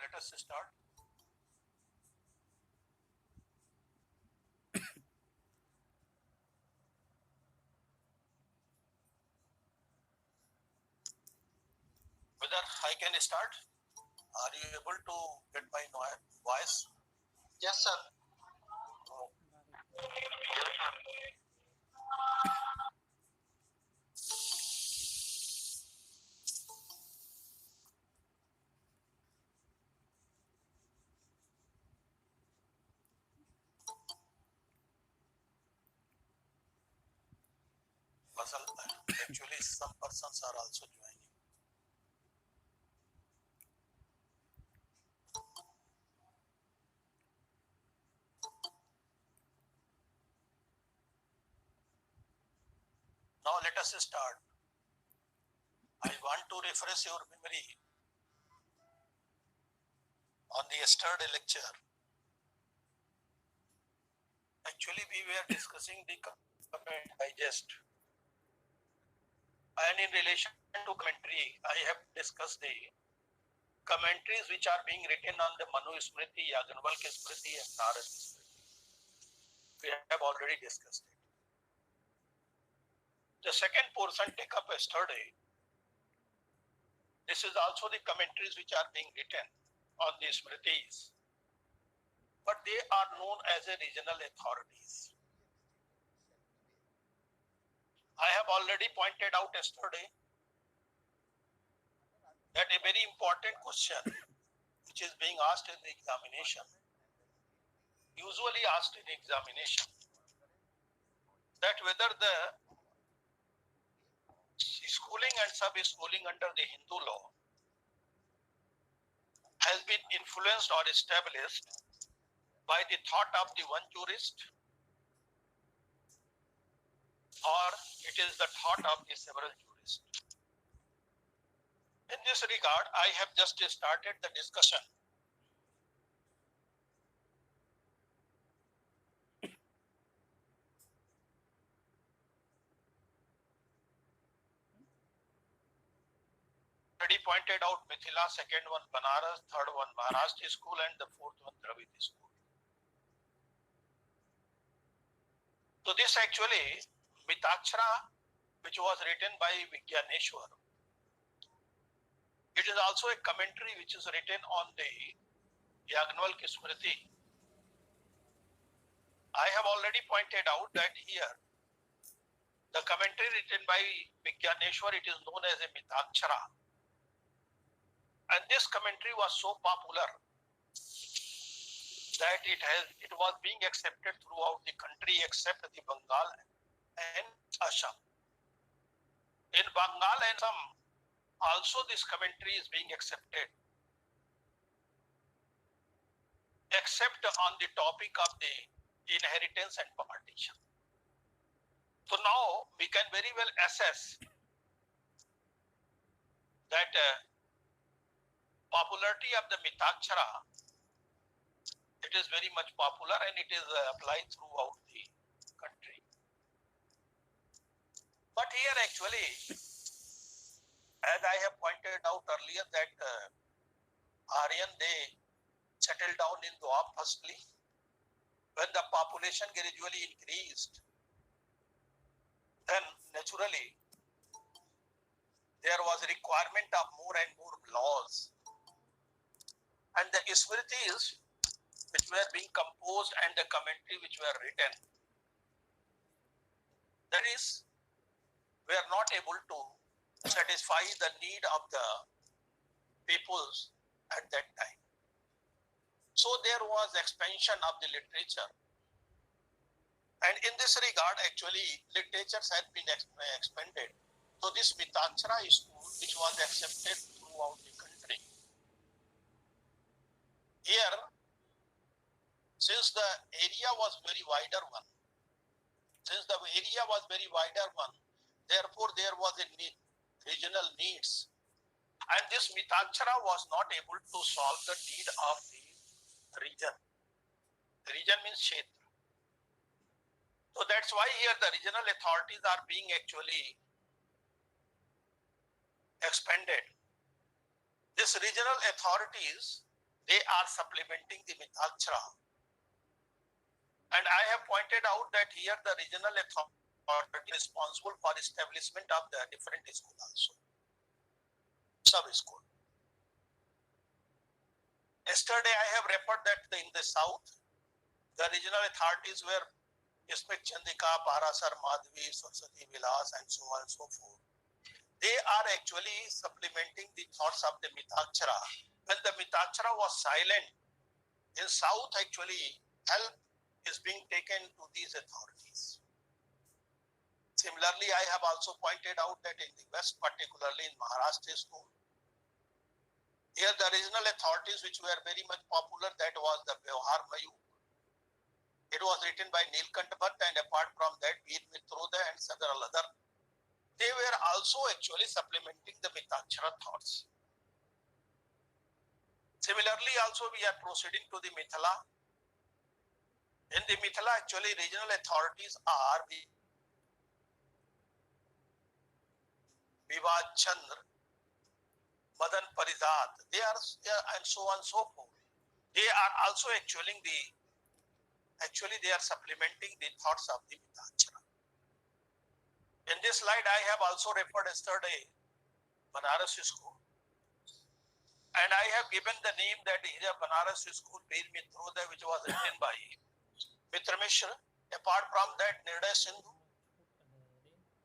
let us start. Whether I can start? Are you able to get my voice? Yes, sir. Actually, some persons are also joining. Now let us start. I want to refresh your memory on the yesterday lecture. Actually, we were discussing the comment digest. And in relation to commentary, I have discussed the commentaries which are being written on the Manu Smriti, Yagnavalkya Smriti and Narad Smriti. We have already discussed it. The second portion take up yesterday. This is also the commentaries which are being written on the Smritis, but they are known as a regional authorities. I have already pointed out yesterday that a very important question which is being asked in the examination, usually asked in examination, that whether the schooling and sub-schooling under the Hindu law has been influenced or established by the thought of the one jurist, or it is the thought of the several jurists. In this regard, I have just started the discussion. Already pointed out Mithila, second one Banaras, third one Maharashtra school, and the fourth one Dravid school. So this actually Mitakshara, which was written by Vigyaneshwar, it is also a commentary which is written on the Yagnavalkya Smriti. I have already pointed out that here the commentary written by Vigyaneshwar, it is known as a Mitakshara. And this commentary was so popular that it was being accepted throughout the country except the Bengal and Assam. In Bengal and Assam, also this commentary is being accepted, except on the topic of the inheritance and partition. So now we can very well assess that popularity of the Mitakshara, it is very much popular and it is applied throughout the country. But here actually, as I have pointed out earlier, that Aryan, they settled down in Doab firstly. When the population gradually increased, then naturally there was a requirement of more and more laws. And the Smritis which were being composed and the commentary which were written, that is, were not able to satisfy the need of the peoples at that time. So there was expansion of the literature. And in this regard, actually, literatures had been expanded. So this Mitakshara school, which was accepted throughout the country. Here, since the area was very wider one, therefore there was a need, regional needs. And this Mitakshara was not able to solve the need of the region. The region means Kshetra. So that's why here the regional authorities are being actually expanded. These regional authorities, they are supplementing the Mithakshara. And I have pointed out that here the regional authority is responsible for establishment of the different school also, sub-school. Yesterday I have referred that in the south, the regional authorities were Smith Chandika, Parasar, Madhvi, Saraswati Vilas, and so on and so forth. They are actually supplementing the thoughts of the Mithakshara. When the Mithakshara was silent, in south actually help is being taken to these authorities. Similarly, I have also pointed out that in the west, particularly in Maharashtra school, here the regional authorities which were very much popular, that was the Vyavhar Mayur. It was written by Nilkant Bhatt, and apart from that, Veer Mitroda and several other. They were also actually supplementing the Mithakshara thoughts. Similarly, also we are proceeding to the Mithila. In the Mithila, actually regional authorities are Vivad Chandra, Madan Parizat, they are and so on and so forth. They are also actually they are supplementing the thoughts of the Mithakshara. In this slide, I have also referred yesterday Banaras school, and I have given the name that is a Banaras school, Veer Mitroda, which was written by Mitra Mishra. Apart from that, Nirday Sindhu,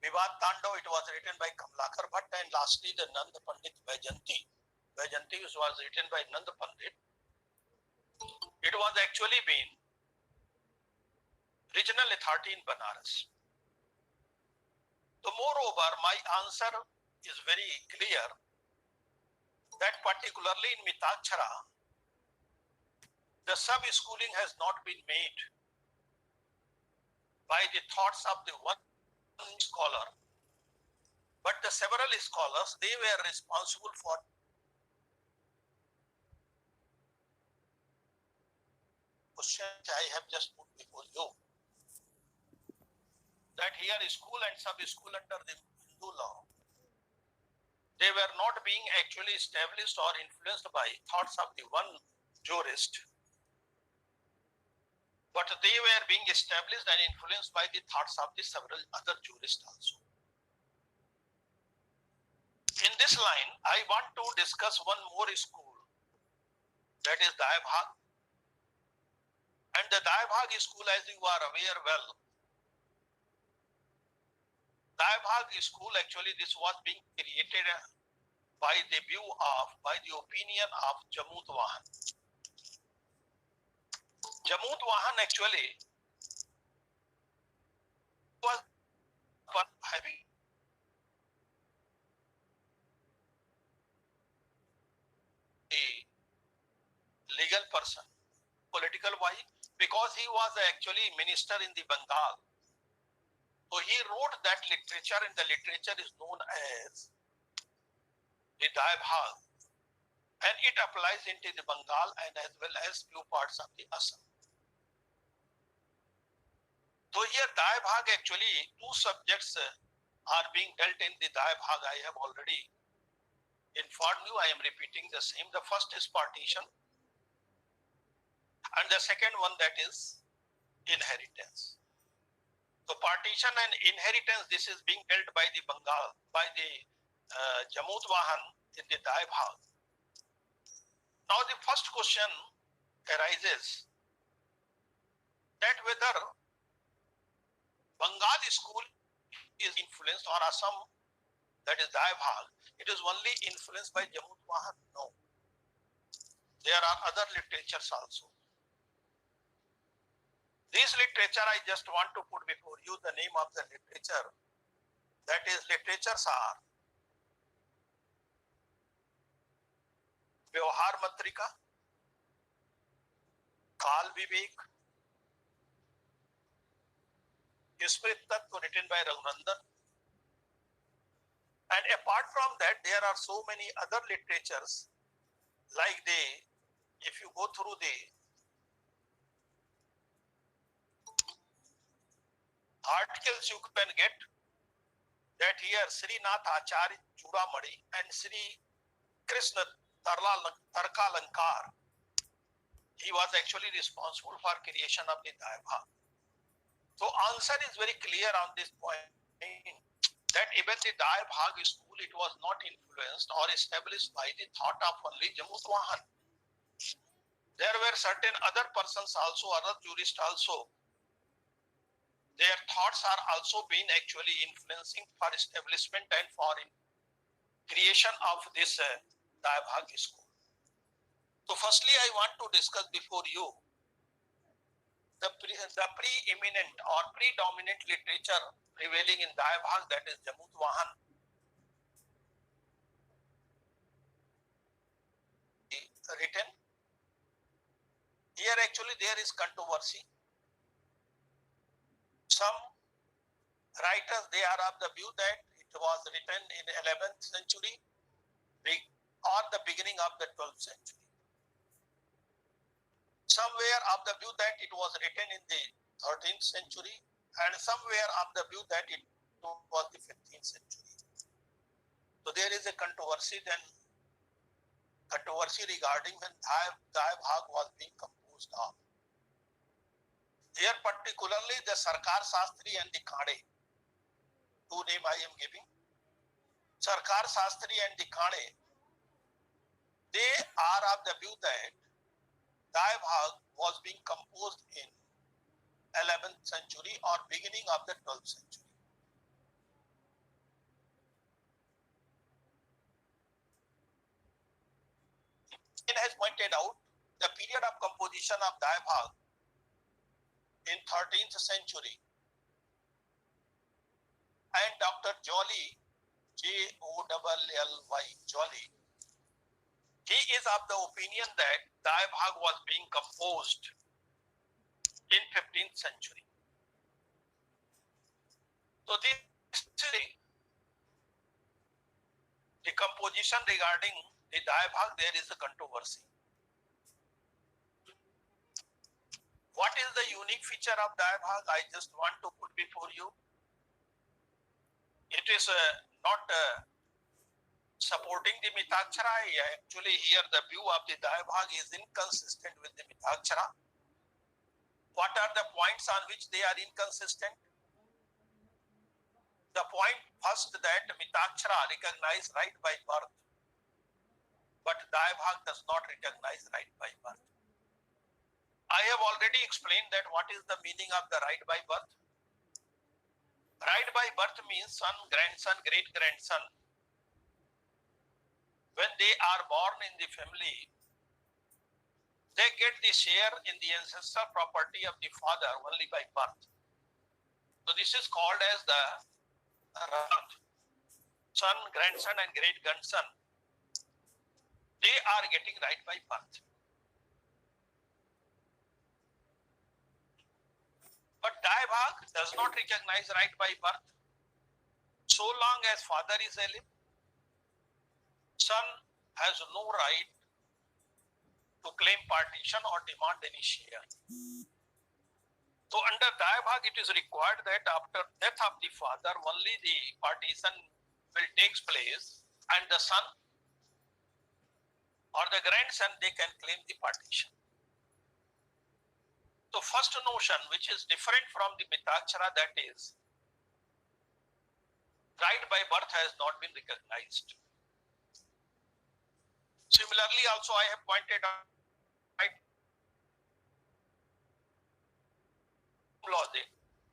Vivad Tandav, it was written by Kamlakar Bhatt, and lastly the Nand Pandit Vaijanti, which was written by Nand Pandit. It was actually been regional authority in Banaras. So moreover, my answer is very clear that particularly in Mithakshara, the sub-schooling has not been made by the thoughts of the one scholar, but the several scholars, they were responsible for question I have just put before you. That here school and sub-school under the Hindu law, they were not being actually established or influenced by thoughts of the one jurist, but they were being established and influenced by the thoughts of the several other jurists also. In this line, I want to discuss one more school, that is Dayabhag. And the Dayabhag school, as you are aware well, Dayabhag school, actually this was being created by the opinion of Jamut Vahan. Jamut Vahan actually was having a legal person, political wise, because he was actually minister in the Bengal. So he wrote that literature, and the literature is known as the Dayabhag, and it applies into the Bengal and as well as few parts of the Assam. So here Dayabhag, actually two subjects are being dealt in the Dayabhag. I have already informed you, I am repeating the same. The first is partition, and the second one, that is inheritance. So partition and inheritance, this is being dealt by the Bengal, by the Jamut Vahan in the Dayabhag. Now the first question arises that whether Bengal school is influenced, or Assam, that is Dayabhag, it is only influenced by Jamut Vahan. No. There are other literatures also. This literature, I just want to put before you the name of the literature. That is, literatures are Vyavhar Matrika, Kal Vivek, Smrit Tattva written by Raghunandan. And apart from that, there are so many other literatures, like if you go through the articles, you can get that here Srinath Acharya Chudamani and Sri Krishna Tarkalankar, he was actually responsible for creation of the Daya Bhag. So answer is very clear on this point, that even the Daya Bhag school, it was not influenced or established by the thought of only Jamut Wahan. There were certain other persons also, other jurists also. Their thoughts are also being actually influencing for establishment and for creation of this Daya Bhag school. So firstly, I want to discuss before you the preeminent or predominant literature prevailing in Daya Bhag, that is Jamut Wahan. Written here, actually there is controversy. Some writers, they are of the view that it was written in 11th century or the beginning of the 12th century. Somewhere of the view that it was written in the 13th century, and somewhere of the view that it was the 15th century. So there is a controversy regarding when Daya Bhag was being composed of. Here particularly the Sarkar Sastri and the Khade, two names I am giving. Sarkar Sastri and the Khade, they are of the view that Daya Bhag was being composed in 11th century or beginning of the 12th century. It has pointed out the period of composition of Daya Bhag in 13th century, and Dr. Jolly, Jolly, Jolly, he is of the opinion that Daya Bhag was being composed in 15th century. So this the composition regarding the Daya Bhag, there is a controversy. What is the unique feature of Daya Bhag? I just want to put before you. It is not supporting the Mitakshara. Actually here the view of the Daya Bhag is inconsistent with the Mitakshara. What are the points on which they are inconsistent? The point first, that Mitakshara recognize right by birth, but Daya Bhag does not recognize right by birth. I have already explained that what is the meaning of the right by birth. Right by birth means son, grandson, great grandson. When they are born in the family, they get the share in the ancestral property of the father only by birth. So this is called as the birth. Son, grandson and great grandson, they are getting right by birth. But Daya Bhag does not recognize right by birth. So long as father is alive, son has no right to claim partition or demand any share. So under Daya Bhag, it is required that after death of the father, only the partition will take place, and the son or the grandson, they can claim the partition. So first notion, which is different from the Mitakshara, that is, right by birth has not been recognized. Similarly, also I have pointed out logic,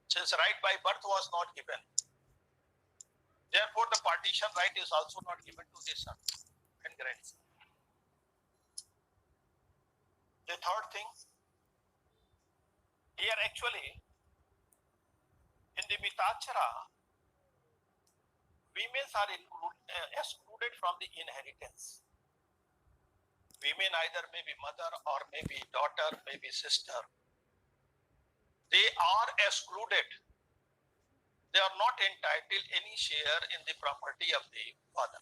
since right by birth was not given, therefore the partition right is also not given to the son and grandson. The third thing, here actually in the Mitakshara, women are excluded from the inheritance. Women either may be mother or maybe daughter, maybe sister. They are excluded. They are not entitled any share in the property of the father.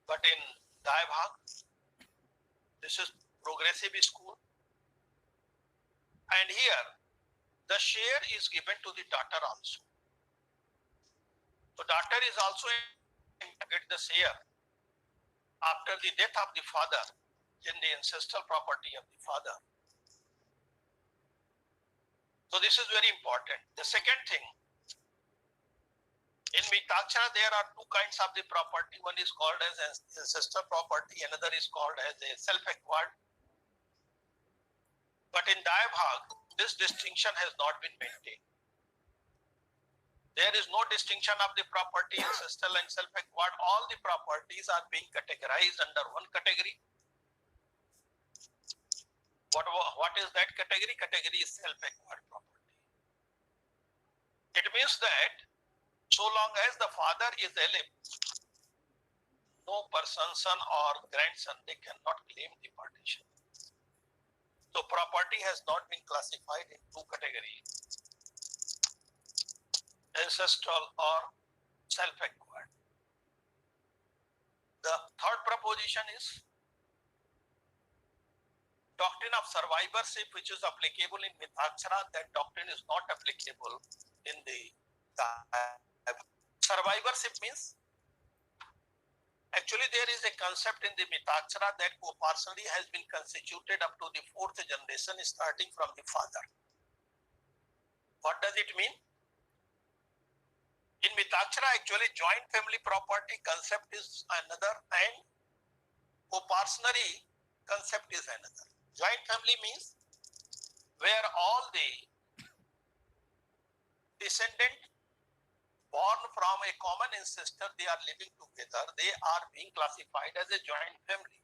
But in Daya Bhag, this is progressive school, and here the share is given to the daughter also. So daughter is also entitled to get the share after the death of the father. in the ancestral property of the father. So this is very important. The second thing, in Mitakshara, there are two kinds of the property. One is called as ancestral property, another is called as a self-acquired. But in Dayabhag, this distinction has not been maintained. There is no distinction of the property ancestral and self-acquired. All the properties are being categorized under one category. What is that category? Category is self-acquired property. It means that so long as the father is alive, no person, son or grandson, they cannot claim the partition. So property has not been classified in two categories, ancestral or self-acquired. The third proposition is doctrine of survivorship, which is applicable in Mitakshara. That doctrine is not applicable in the survivorship. Means actually there is a concept in the Mitakshara that co-personality has been constituted up to the fourth generation starting from the father. What does it mean? In Mitakshara, actually joint family property concept is another and co-personality concept is another. Joint family means where all the descendant born from a common ancestor, they are living together, they are being classified as a joint family.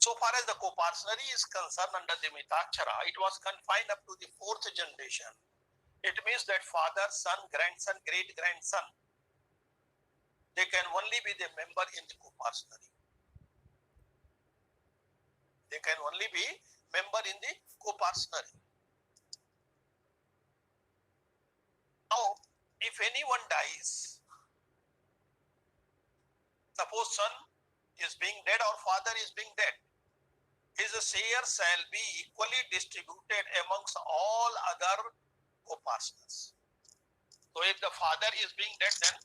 So far as the co-personality is concerned under the Mitakshara, it was confined up to the fourth generation. It means that father, son, grandson, great-grandson, they can only be the member in the co-personality. They can only be member in the co-personality. Now, if anyone dies, suppose son is being dead or father is being dead, his share shall be equally distributed amongst all other co-partners. So if the father is being dead, then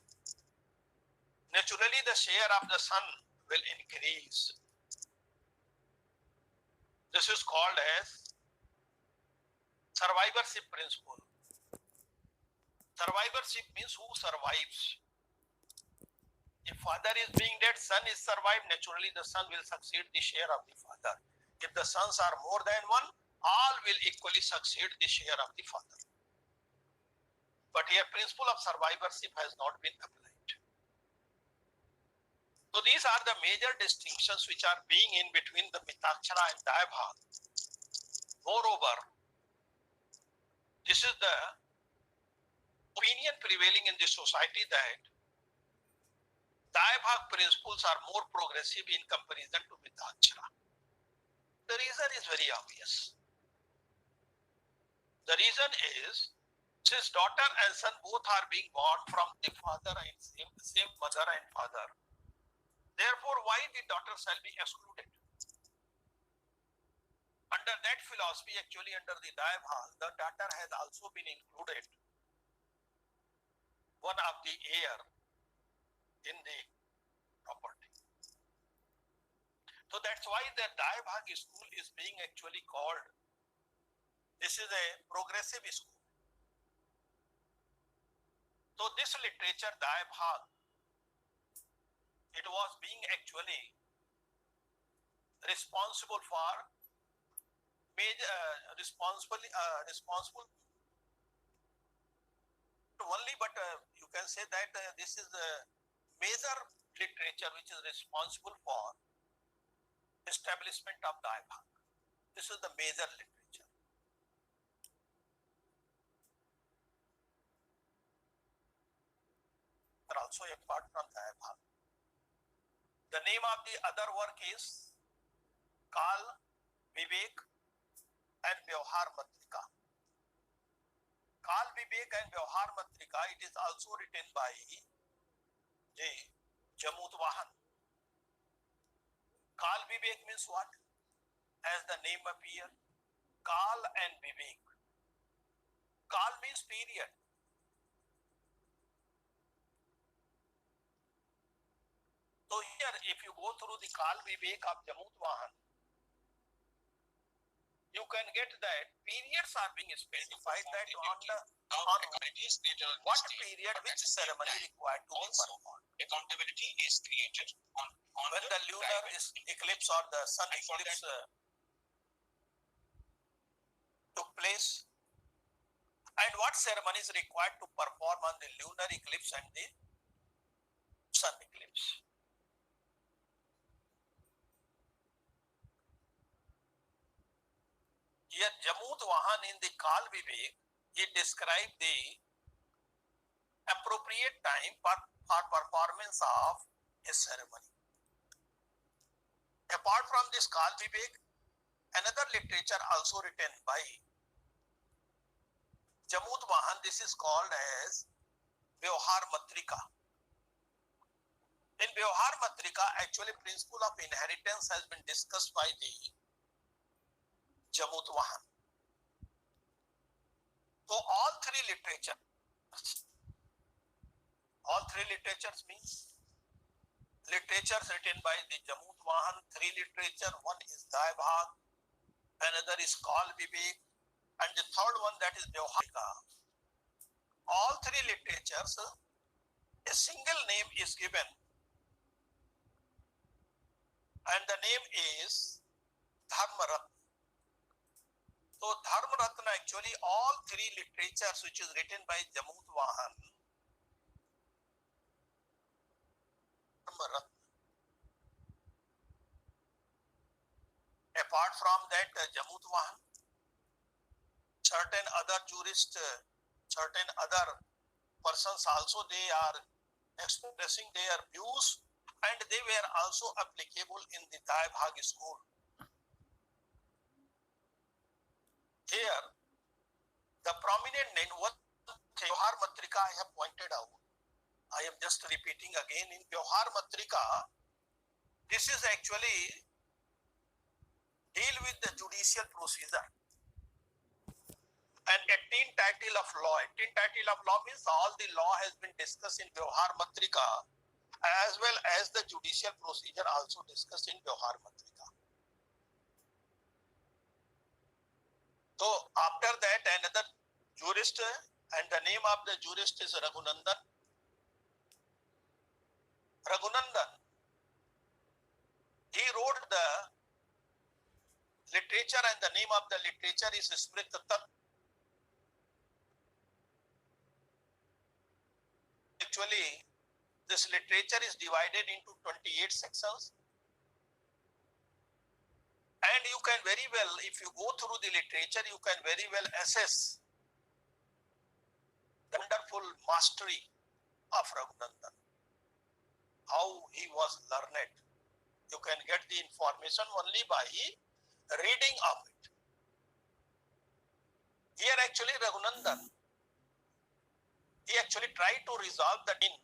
naturally the share of the son will increase. This is called as survivorship principle. Survivorship means who survives. If father is being dead, son is survived, naturally the son will succeed the share of the father. If the sons are more than one, all will equally succeed the share of the father. But here principle of survivorship has not been applied. So these are the major distinctions which are being in between the Mitakshara and Dayabhag. Moreover, this is the opinion prevailing in the society that Dayabhag principles are more progressive in comparison to Mitakshara. The reason is very obvious. The reason is, since daughter and son both are being born from the father and same mother and father, therefore why the daughter shall be excluded? Under that philosophy, actually under the Dayabhag, the daughter has also been included, one of the heir in the property. So that's why the Dayabhag school is being actually called, this is a progressive school. So this literature, Dayabhag, it was being actually responsible for responsible only, but you can say that this is a major literature which is responsible for establishment of Dayabhag. This is the major literature. But also apart from Dayabhag, the name of the other work is Kal, Vivek and Vyavhar Matrika. Kal, Vivek and Vyavhar Matrika, it is also written by J. Jamudvahan. Kal Vivek means what? As the name appears, Kal and Vivek. Kal means period. So So here, if you go through the Kal Vivek of Jamut Vahan, you can get that periods are being specified that on what period which ceremony required to be performed. Accountability is created on when the lunar eclipse or the sun eclipse took place, and what ceremony is required to perform on the lunar eclipse and the sun eclipse. Here, Jamut Vahan in the Kal Vivek, he described the appropriate time for performance of a ceremony. Apart from this Kal Vivek, another literature also written by Jamut Vahan, this is called as Vyavhar Matrika. In Vyavhar Matrika, actually principle of inheritance has been discussed by the Jamut Vahan. So all three literatures means literatures written by the Jamut Vahan, three literature, one is Daibhag, another is Kal Vivek, and the third one that is Vyavharika. All three literatures, a single name is given, and the name is Dharmaratna. So Dharmaratna, actually all three literatures which is written by Jamut Vahan, Dharmaratna. Apart from that, Jamut Vahan, certain other jurists, certain other persons also, they are expressing their views, and they were also applicable in the Daibhag school. Here, the prominent name, what Vyavhar Matrika I have pointed out, I am just repeating again. In Vyavhar Matrika, this is actually deal with the judicial procedure. And 18 title of law. 18 title of law means all the law has been discussed in Vyavhar Matrika, as well as the judicial procedure also discussed in Vyavhar Matrika. So after that, another jurist, and the name of the jurist is Raghunandan. Raghunandan, he wrote the literature, and the name of the literature is Smrit Tattva. Actually, this literature is divided into 28 sections. And you can very well, if you go through the literature, you can very well assess the wonderful mastery of Raghunandan, how he was learned. You can get the information only by reading of it. Here actually Raghunandan, he actually tried to resolve the in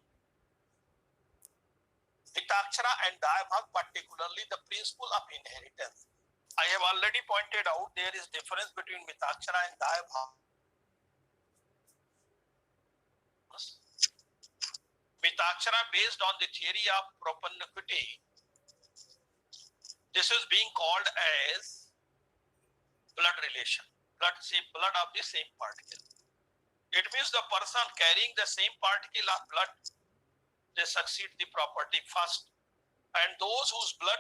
Mitakshara and Daibhag, particularly the principle of inheritance. I have already pointed out there is difference between Mitakshara and Daibhag. Mitakshara based on the theory of propinquity. This is being called as blood relation. Blood of the same particle. It means the person carrying the same particle of blood, they succeed the property first, and those whose blood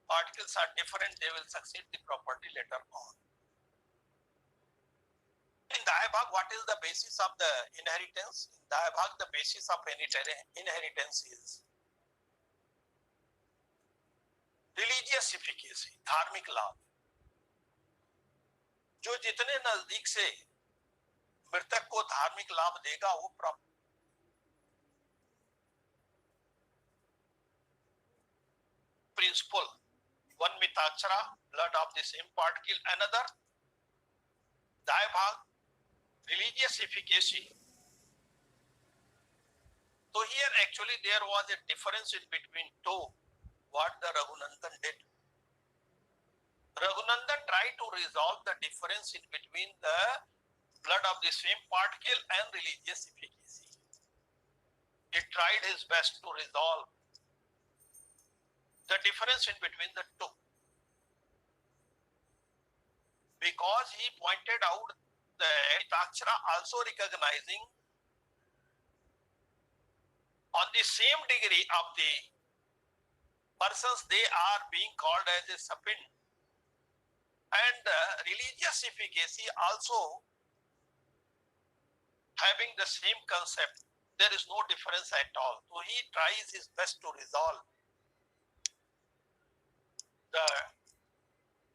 particles are different, they will succeed the property later on. In Daibhag, what is the basis of the inheritance? In Daibhag, the basis of inheritance is religious efficacy, धार्मिक लाभ. जो जितने नजदीक से मृतक को धार्मिक लाभ देगा वो प्राप्त. Principle, one Mitakshara, blood of the same particle, another Daibhag, religious efficacy. So here actually there was a difference in between two, what the Raghunandan did. Raghunandan tried to resolve the difference in between the blood of the same particle and religious efficacy. He tried his best to resolve. the difference in between the two. Because he pointed out that Mitaksara also recognizing on the same degree of the persons they are being called as a sapin, and religious efficacy also having the same concept. There is no difference at all. So he tries his best to resolve the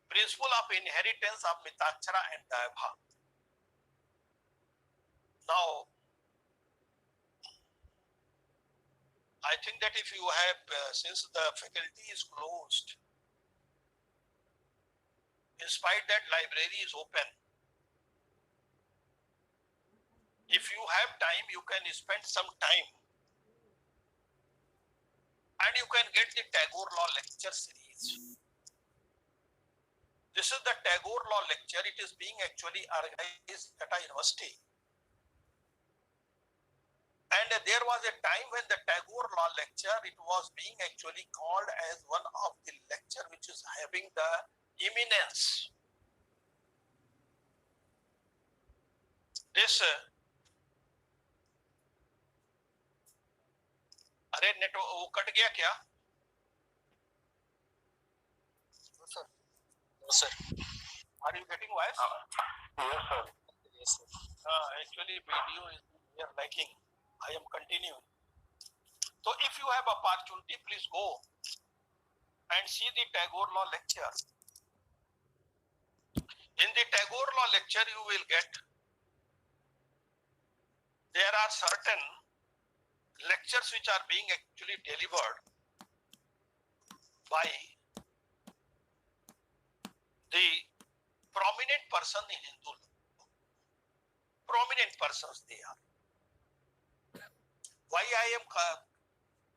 principle of inheritance of Mitaksara and Dayabha. Now, I think that if you have, since the faculty is closed, in spite that library is open, if you have time, you can spend some time and you can get the Tagore Law lecture series. This is the Tagore Law lecture. It is being actually organized at a university. And there was a time when the Tagore Law lecture, it was being actually called as one of the lecture which is having the eminence. This, अरे net वो cut गया क्या? Sir. No, sir. Are you getting voice? Yes, sir. Yes, sir. Actually, video is here lacking. I am continuing. So, if you have opportunity, please go and see the Tagore Law lecture. In the Tagore Law lecture, you will get there are certain lectures which are being actually delivered by the prominent person in Hindu law. Prominent persons they are. Why I am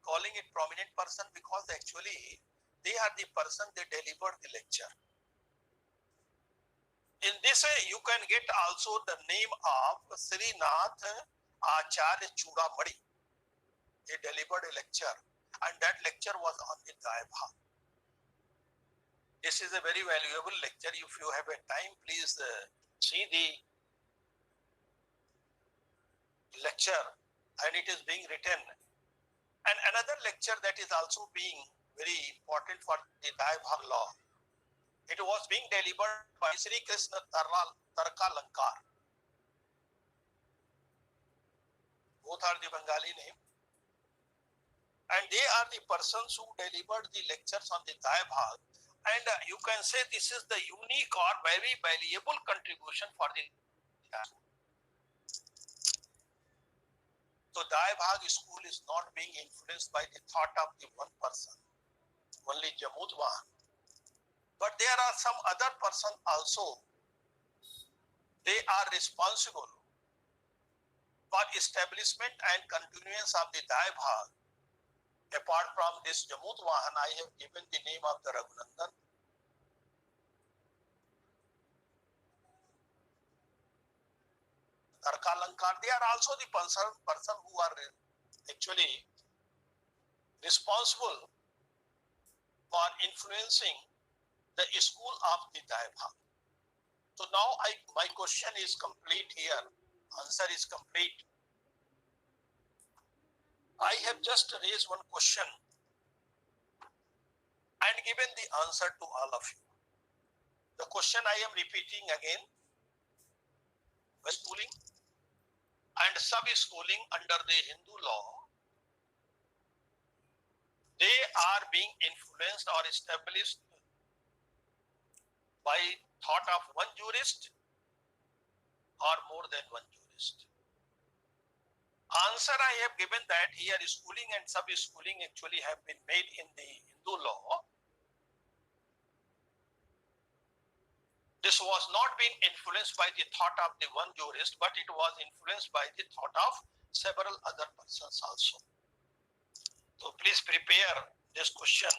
calling it prominent person? Because actually they are the person they delivered the lecture. In this way, you can get also the name of Srinath Acharya Chudamani. He delivered a lecture, and that lecture was on the Dayabha. This is a very valuable lecture. If you have a time, please see the lecture, and it is being written. And another lecture that is also being very important for the Dayabha law. It was being delivered by Sri Krishna Tarkalankar. Both are the Bengali name. And they are the persons who delivered the lectures on the Dayabha. And you can say this is the unique or very valuable contribution for the Dayabha. So Dayabha school is not being influenced by the thought of the one person, only Jamudwan. But there are some other person also. They are responsible for establishment and continuance of the Dayabha. Apart from this Jamudwan, I have given the name of the Raghunandan. Tarkalankar, they are also the person who are actually responsible for influencing the school of the Dayabha. So now my question is complete here. Answer is complete. I have just raised one question and given the answer to all of you. The question I am repeating again. Schooling and sub-schooling under the Hindu law, they are being influenced or established by thought of one jurist or more than one jurist. Answer I have given that here schooling and sub-schooling actually have been made in the Hindu law. This was not being influenced by the thought of the one jurist, but it was influenced by the thought of several other persons also. So please prepare this question,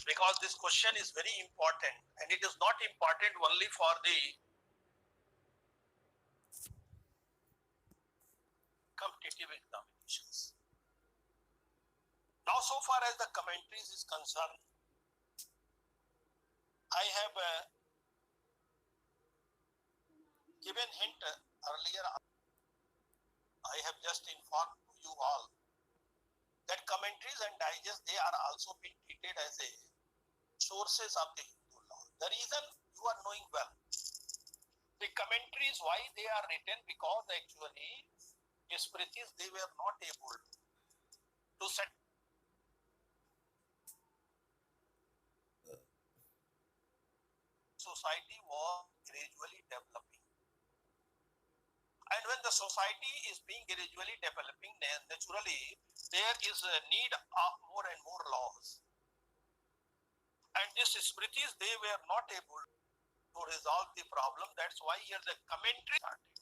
because this question is very important, and it is not important only for the competitive examinations. Now, so far as the commentaries is concerned, I have given hint earlier. I have just informed you all that commentaries and digests, they are also being treated as a sources of the Hindu law. The reason you are knowing well, the commentaries, why they are written, because actually Smritis, they were not able to set society was gradually developing. And when the society is being gradually developing, then naturally there is a need of more and more laws. And these Smritis, they were not able to resolve the problem. That's why here the commentary started.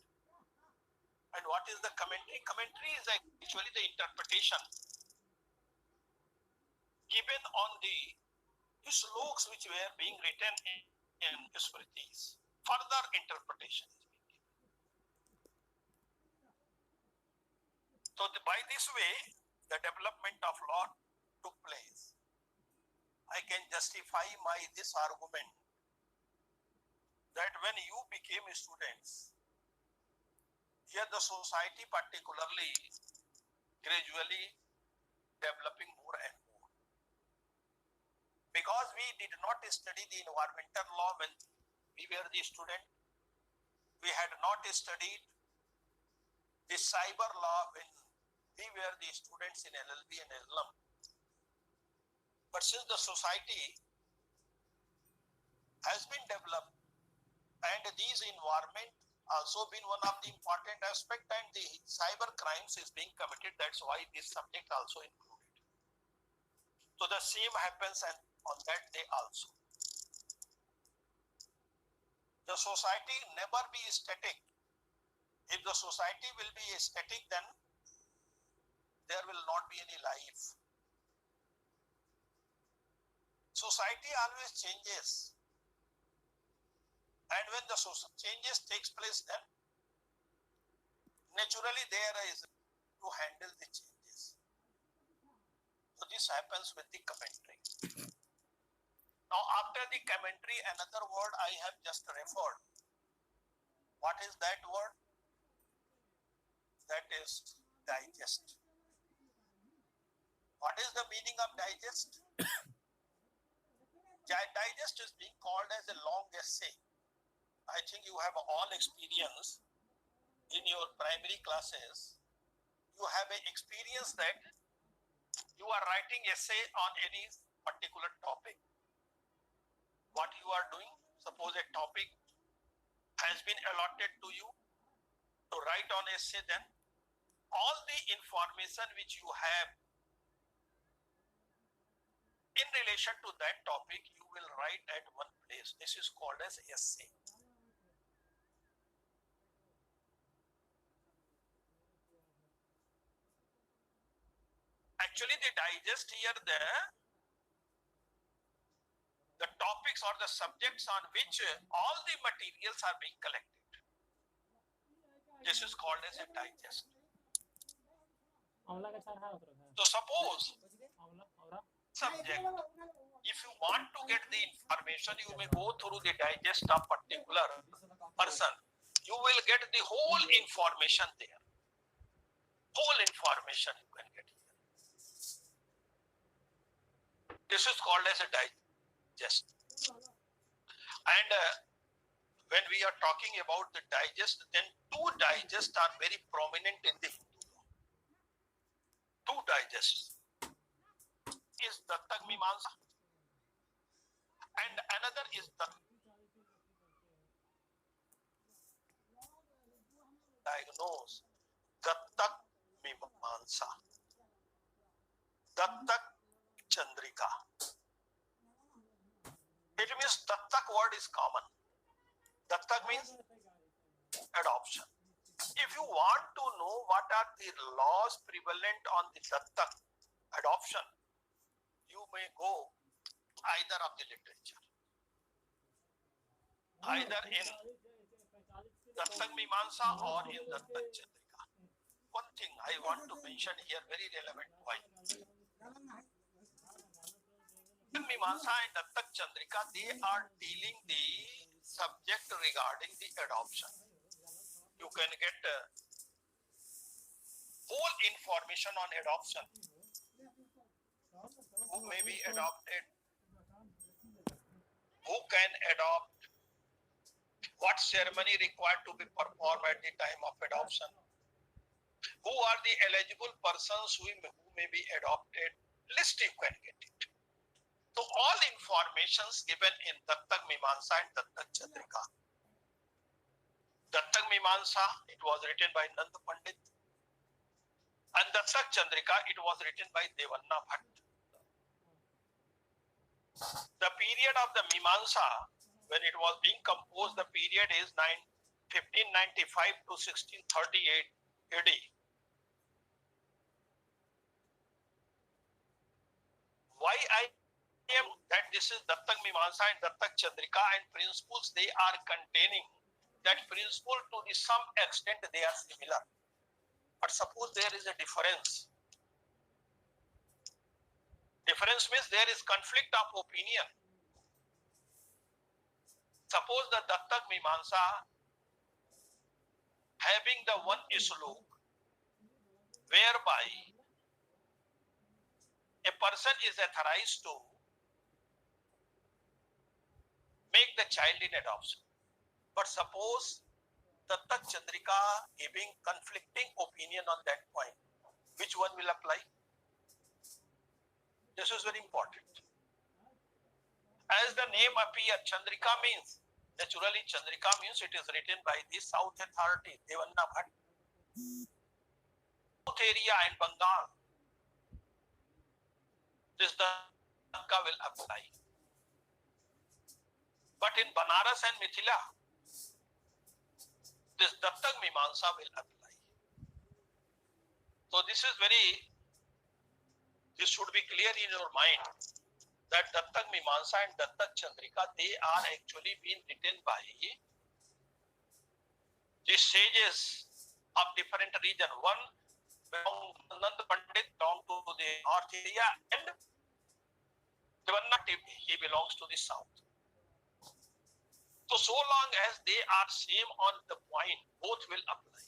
And what is the commentary? Commentary is actually the interpretation given on the slokas which were being written in Smritis. Further interpretation is being given. So by this way, the development of law took place. I can justify this argument that when you became students, here the society particularly gradually developing more and more. Because we did not study the environmental law when we were the student, we had not studied the cyber law when we were the students in LLB and LLM. But since the society has been developed and these environment also been one of the important aspect, and the cyber crimes is being committed, that's why this subject also included. So the same happens on that day also. The society never be static. If the society will be static, then there will not be any life. Society always changes. And when the changes takes place, then naturally there is to handle the changes. So this happens with the commentary. Now after the commentary, another word I have just referred. What is that word? That is digest. What is the meaning of digest? Digest is being called as a long essay. I think you have all experience in your primary classes. You have an experience that you are writing essay on any particular topic. What you are doing, suppose a topic has been allotted to you to write on essay, then all the information which you have in relation to that topic, you will write at one place. This is called as essay. Actually, the digest here, the topics or the subjects on which all the materials are being collected. This is called as a digest. So suppose subject, if you want to get the information, you may go through the digest of particular person. You will get the whole information there. Whole information you can get here. This is called as a digest. And when we are talking about the digest, then two digests are very prominent in the Hindu law. Two digests is Dattak Mimamsa and another is diagnose Dattak Mimamsa, Dattak Chandrika. It means Dattak word is common. Dattak means adoption. If you want to know what are the laws prevalent on the Dattak adoption, you may go either of the literature. Either in Dattak Mimamsa or in Dattak Chandrika. One thing I want to mention here, very relevant point. Mimamsa and Dattak Chandrika, they are dealing the subject regarding the adoption. You can get whole information on adoption. Who may be adopted, who can adopt, what ceremony required to be performed at the time of adoption, who are the eligible persons who may be adopted, list you can get it. So all informations given in Dattak Mimamsa and Dattak Chandrika. Dattak Mimamsa, it was written by Nand Pandit, and Dattak Chandrika, it was written by Devanna Bhatt. The period of the Mimamsa, when it was being composed, the period is 1595 to 1638 AD. Why I am that this is Dattak Mimamsa and Dattak Chandrika, and principles they are containing, that principle to some extent they are similar. But suppose there is a difference. Difference means there is conflict of opinion. Suppose the Dattak Mimamsa having the one slok whereby a person is authorized to make the child in adoption. But suppose Dattak Chandrika giving conflicting opinion on that point, which one will apply? This is very important. As the name appears, Chandrika means, naturally Chandrika means it is written by the South Authority, Devanna Bhatt. South area and Bengal, this Dattka will apply. But in Banaras and Mithila, this Dattak Mimamsa will apply. So this should be clear in your mind that Dattak Mimamsa and Dattak Chandrika, they are actually being written by the sages of different region. One Nand Pandit belongs to the north area, and Devanna, he belongs to the south. So long as they are same on the point, both will apply.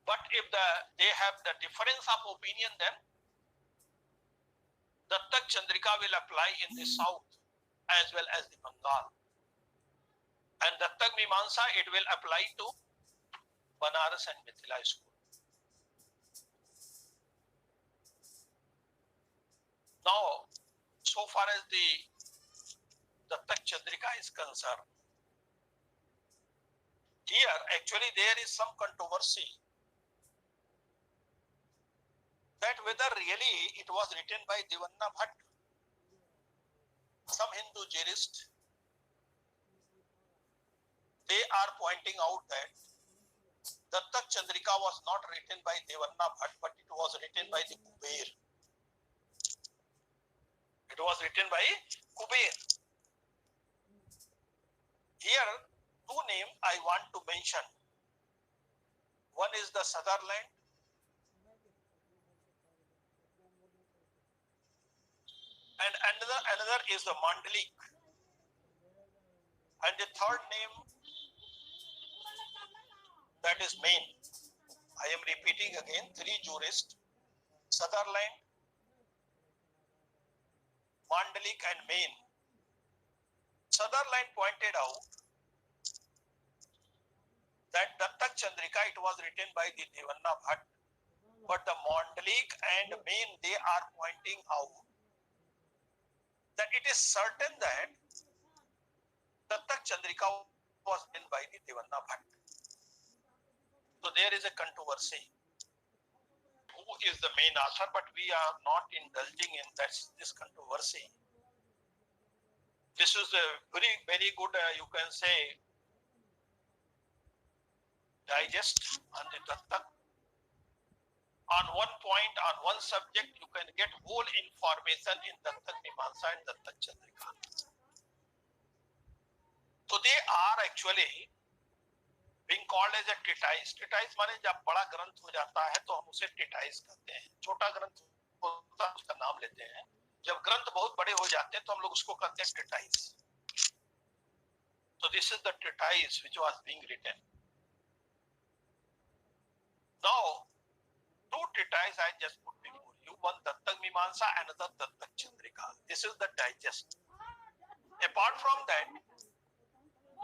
But if they have the difference of opinion, then Dattak Chandrika will apply in the south as well as the Bengal. And Dattak Mimamsa, it will apply to Banaras and Mithila school. Now, so far as the Dattak Chandrika is concerned, here actually there is some controversy that whether really it was written by Devanna Bhatt. Some Hindu jurists, they are pointing out that Dattak Chandrika was not written by Devanna Bhatt, but it was written by the Kuber. It was written by Kuber. Here, two names I want to mention. One is the Sutherland, and another is the Mandalik. And the third name, that is Main. I am repeating again, three jurists, Sutherland, Mandalik and Main. Sutherland pointed out that Dattak Chandrika, it was written by the Devanna Bhatt, but the Mandalik and Main, they are pointing out that it is certain that Dattak Chandrika was written by the Devanna Bhatt. So there is a controversy. Who is the main author? But we are not indulging in this controversy. This is a very good, you can say, digest on the Dattak. On one point, on one subject, you can get whole information in Dattak Mimamsa and Dattak Chandrika. So they are actually being called as a treatise. Treatise माने जब बड़ा ग्रंथ हो जाता है तो हम उसे treatise कहते हैं. छोटा ग्रंथ होता है उसका नाम लेते हैं. जब ग्रंथ बहुत बड़े हो जाते हैं तो हम लोग उसको कहते हैं treatise. So this is the treatise which was being written. Now, two treatises I just put before you. One Dattak Mimamsa, another Dattak Chandrika. This is the digest. Apart from that,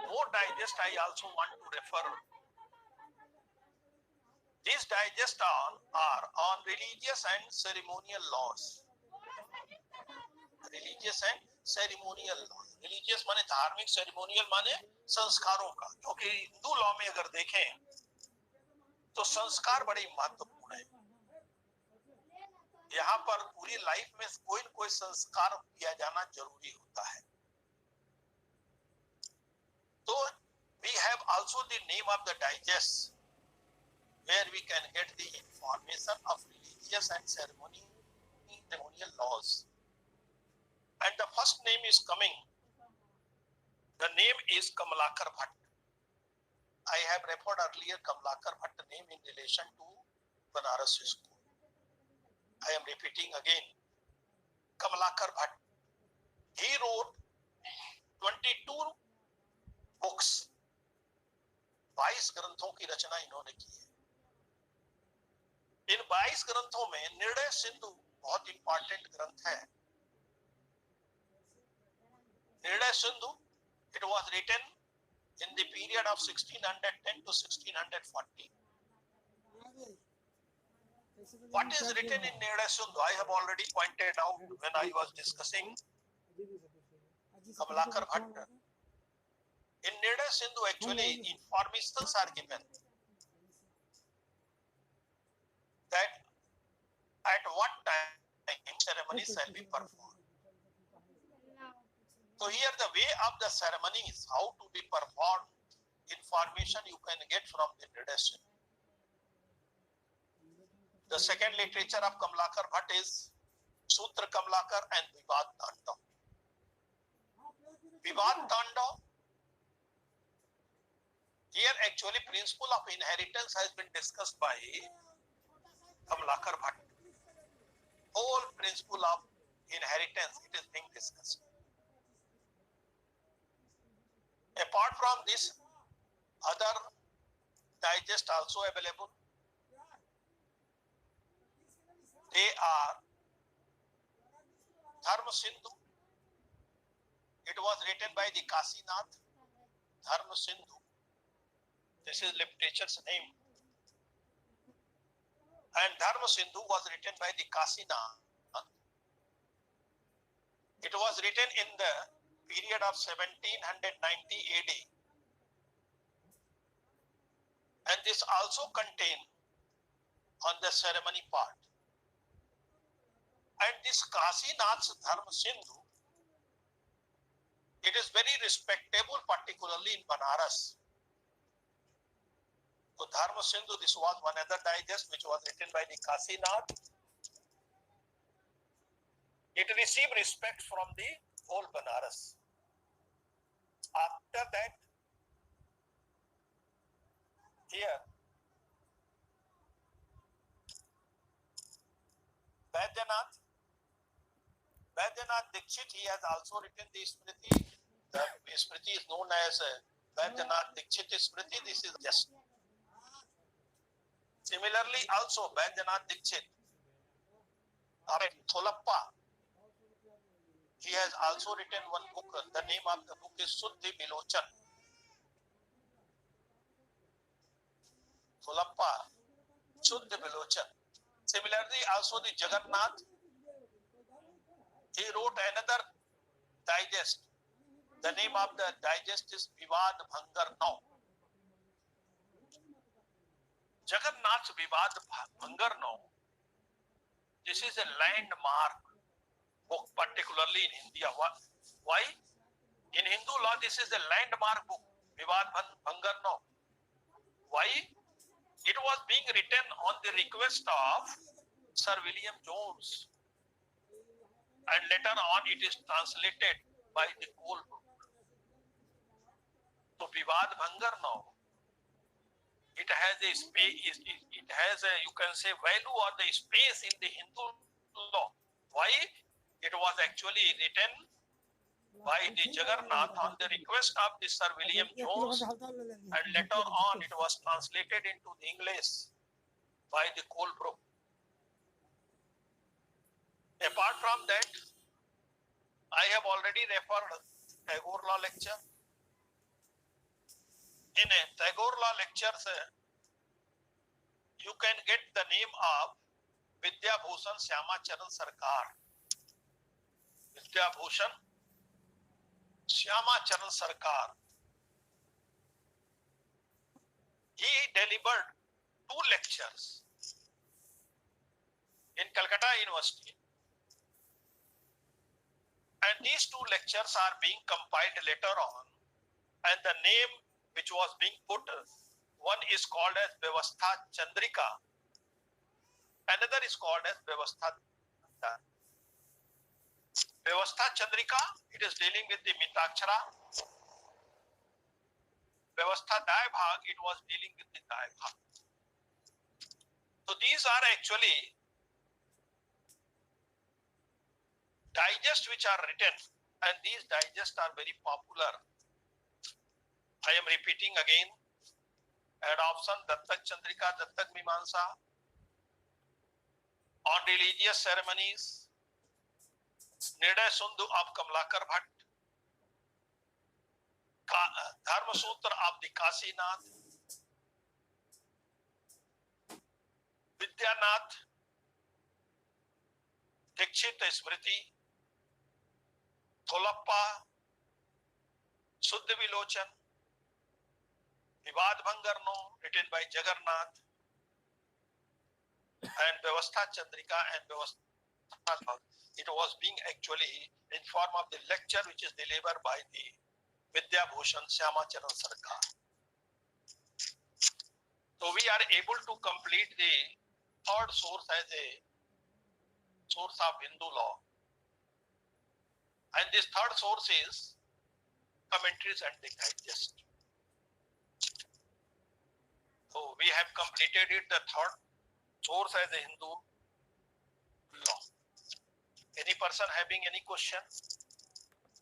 more digest I also want to refer. These digests are on religious and ceremonial laws. Religious and ceremonial laws. Religious माने धार्मिक, ceremonial माने संस्कारों का. क्योंकि Hindu law में अगर देखें तो संस्कार बड़े महत्वपूर्ण है. यहाँ पर पूरी लाइफ में कोई न कोई संस्कार किया जाना जरूरी होता है. तो we have also the name of the digest where we can get the information of religious and ceremonial laws. And the first name is coming. The name is Kamalakar Bhatt. I have referred earlier Kamalakar Bhatt name in relation to Banaras school. I am repeating again. Kamalakar Bhatt. He wrote 22 books. 22 ग्रंथों की रचना इन्होंने की है. इन 22 ग्रंथों में निर्णय सिंधु बहुत important ग्रंथ है. निर्णय Sindhu, it was written in the period of 1610 to 1640. What is written in Nirnay Sindhu? I have already pointed out when I was discussing Kamalakar Bhatt. In Nirnay Sindhu, actually, informations are given that at what time ceremonies shall be performed. So here the way of the ceremonies, how to be performed, information you can get from the Nirnay Sindhu. The second literature of Kamalakar Bhatt is Sutra Kamalakar and Vivad Tandav. Vivad Tandav, here actually principle of inheritance has been discussed by Kamalakar Bhatt. Whole principle of inheritance, it is being discussed. Apart from this, other digest also available. They are Dharma Sindhu. It was written by the Kasinath. Dharma Sindhu. This is literature's name. And Dharma Sindhu was written by the Kasinath. It was written in the period of 1790 AD. And this also contained on the ceremony part. And this Kasinath's Dharma Sindhu, it is very respectable, particularly in Banaras. So Dharma Sindhu, this was one other digest which was written by the Kasinath. It received respect from the whole Banaras. After that, here, Vaidyanath Dikshit, he has also written the Smriti. The Smriti is known as Vaidyanath Dikshit Smriti. This is just. Similarly, also Vaidyanath Dikshit, Tholappa, he has also written one book. The name of the book is Suddhi Bilochan. Tholappa, Suddhi Bilochan. Similarly, also the Jagannath, he wrote another digest. The name of the digest is Vivad Bhangar Now. Jagannath's Vivad Bhangar Now, this is a landmark book, particularly in India. Why? In Hindu law, this is a landmark book, Vivad Bhangar Now. Why? It was being written on the request of Sir William Jones. And later on, it is translated by the Colebrook. So, Vivad Bhangar Now, it has a space, it has a, you can say, value or the space in the Hindu law. Why? It was actually written by the Jagannath on the request of the Sir William Jones, and later on it was translated into the English by the Colebrook. Apart from that, I have already referred Tagore Law lecture. In a Tagore Law lectures, you can get the name of Vidya Bhushan Syama Charan Sarkar. Vidya Bhushan Syama Charan Sarkar. He delivered 2 lectures in Calcutta University. And these 2 lectures are being compiled later on, and the name which was being put, one is called as Vyavastha Chandrika, another is called as Vyavastha. Vyavastha Chandrika, it is dealing with the Mitakshara. Vyavastha Daibhag, it was dealing with the Daibhag. So these are actually digests which are written, and these digests are very popular. I am repeating again. Adoption, Dattak Chandrika, Dattak Mimamsa, on religious ceremonies, Nirday Sundhu of Kamlakar Bhatt, Dharma Sutra of the Kasinath, Vidyanath, Dikshit Smriti, Tholappa, Suddha Vilochan, Vivad Bhangarno, written by Jagannath, and Vyavastha Chandrika and Vyavastha. It was being actually in form of the lecture which is delivered by the Vidya Bhushan Syama Charan Sarkar. So we are able to complete the third source as a source of Hindu law. And this third source is commentaries and the digest. So we have completed it, the third source as a Hindu law. Any person having any question?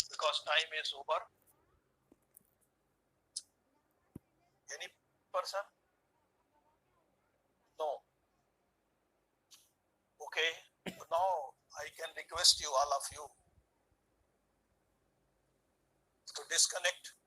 Because time is over. Any person? No. Okay. Now I can request you, all of you, to disconnect.